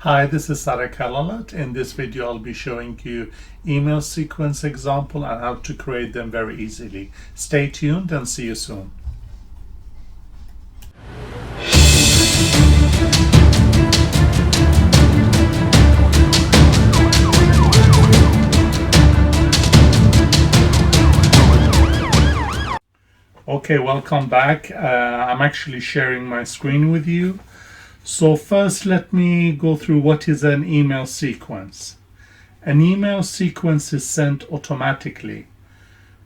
Hi, this is Sarah Kalalat. In this video, I'll be showing you email sequence example and how to create them very easily. Stay tuned and see you soon. Okay, welcome back. I'm actually sharing my screen with you. So first, let me go through what is an email sequence. An email sequence is sent automatically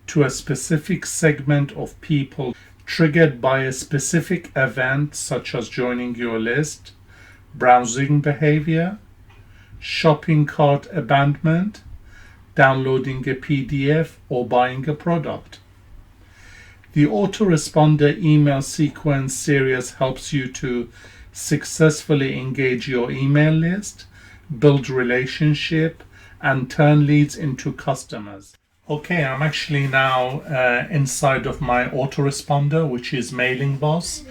to a specific segment of people triggered by a specific event such as joining your list, browsing behavior, shopping cart abandonment, downloading a PDF, or buying a product. The autoresponder email sequence series helps you to successfully engage your email list, build relationship, and turn leads into customers. Okay, I'm actually now inside of my autoresponder, which is mailingvos.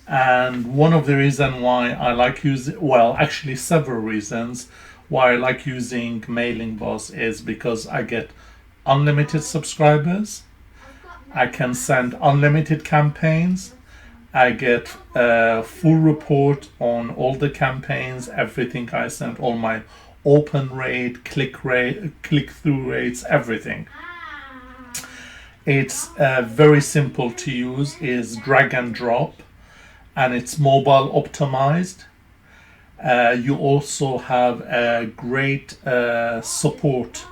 And one of the reasons why I like using, well, actually several reasons why I like using mailingvos is because I get unlimited subscribers. I can send unlimited campaigns. I get a full report on all the campaigns, everything I sent, all my open rate, click-through rates, everything. It's very simple to use, is drag and drop, and it's mobile optimized. You also have a great support.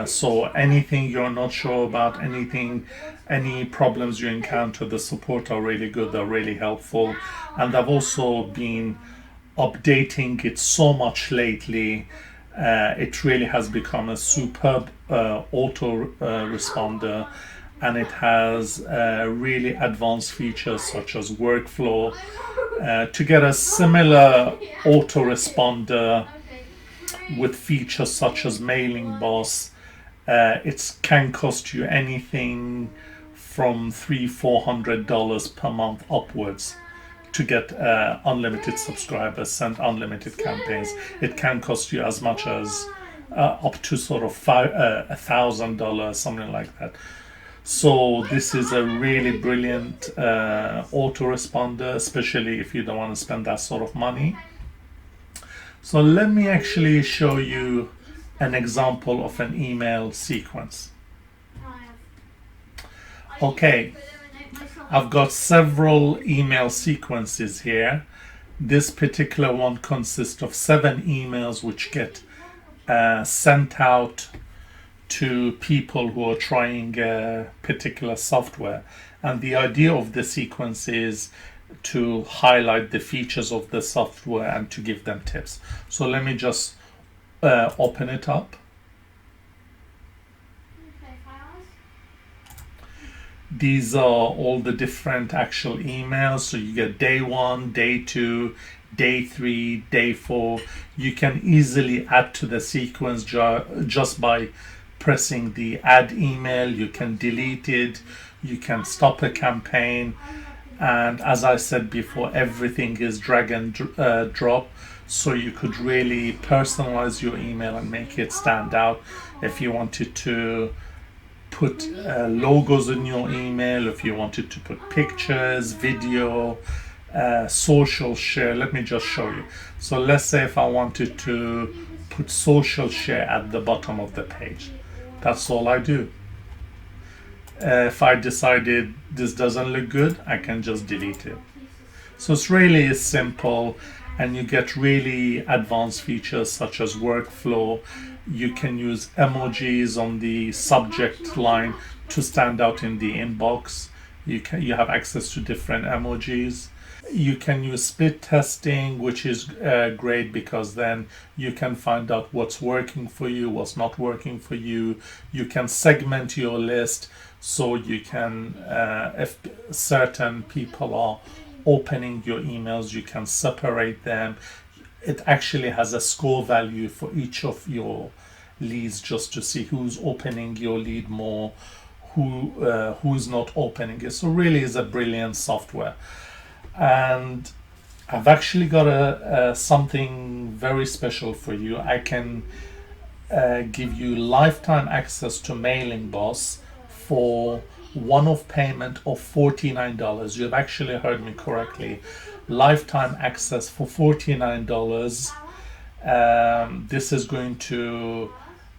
So anything you're not sure about, any problems you encounter, the support are really good, they're really helpful. And I've also been updating it so much lately. It really has become a superb auto responder, and it has really advanced features such as workflow. To get a similar autoresponder with features such as mailingvos, it can cost you anything from $300-400 per month upwards to get unlimited subscribers, send unlimited campaigns. It can cost you as much as up to sort of $1,000, something like that. So this is a really brilliant autoresponder, especially if you don't want to spend that sort of money. So let me actually show you an example of an email sequence. Okay, I've got several email sequences here. This particular one consists of 7 emails which get sent out to people who are trying a particular software. And the idea of the sequence is to highlight the features of the software and to give them tips. So let me just open it up. These are all the different actual emails. So you get day 1, day 2, day 3, day 4. You can easily add to the sequence just by pressing the add email. You can delete it. You can stop a campaign. And as I said before, everything is drag and drop. So you could really personalize your email and make it stand out. If you wanted to put logos in your email, if you wanted to put pictures, video, social share. Let me just show you. So let's say if I wanted to put social share at the bottom of the page, that's all I do. If I decided this doesn't look good, I can just delete it. So it's really simple, and you get really advanced features such as workflow. You can use emojis on the subject line to stand out in the inbox. You have access to different emojis. You can use split testing, which is great because then you can find out what's working for you, what's not working for you. You can segment your list, so you can, if certain people are opening your emails, you can separate them. It actually has a score value for each of your leads just to see who's opening your lead more, who's not opening it. So really is a brilliant software. And I've actually got something very special for you. I can give you lifetime access to mailingvos for one-off payment of $49. You have actually heard me correctly. Lifetime access for $49. This is going to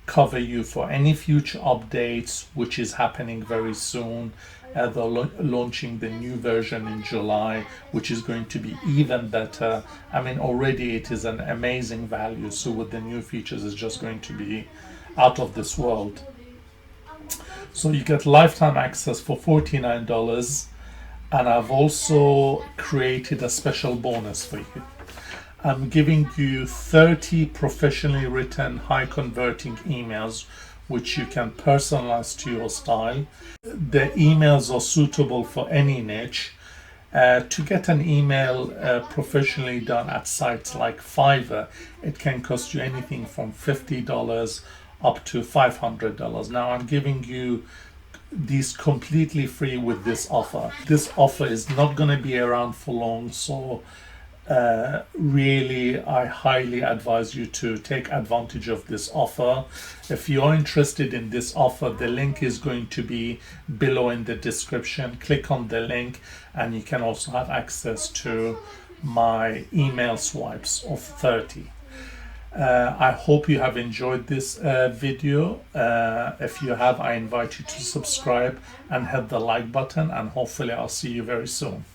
cover you for any future updates, which is happening very soon. They're launching the new version in July, which is going to be even better. I mean, already it is an amazing value. So with the new features, it's just going to be out of this world. So you get lifetime access for $49. And I've also created a special bonus for you. I'm giving you 30 professionally written, high converting emails, which you can personalize to your style. The emails are suitable for any niche. To get an email professionally done at sites like Fiverr, it can cost you anything from $50 up to $500. Now I'm giving you these completely free with this offer. This offer is not going to be around for long, so really I highly advise you to take advantage of this offer. If you're interested in this offer, the link is going to be below in the description. Click on the link and you can also have access to my email swipes of 30. I hope you have enjoyed this video. If you have, I invite you to subscribe and hit the like button, and hopefully I'll see you very soon.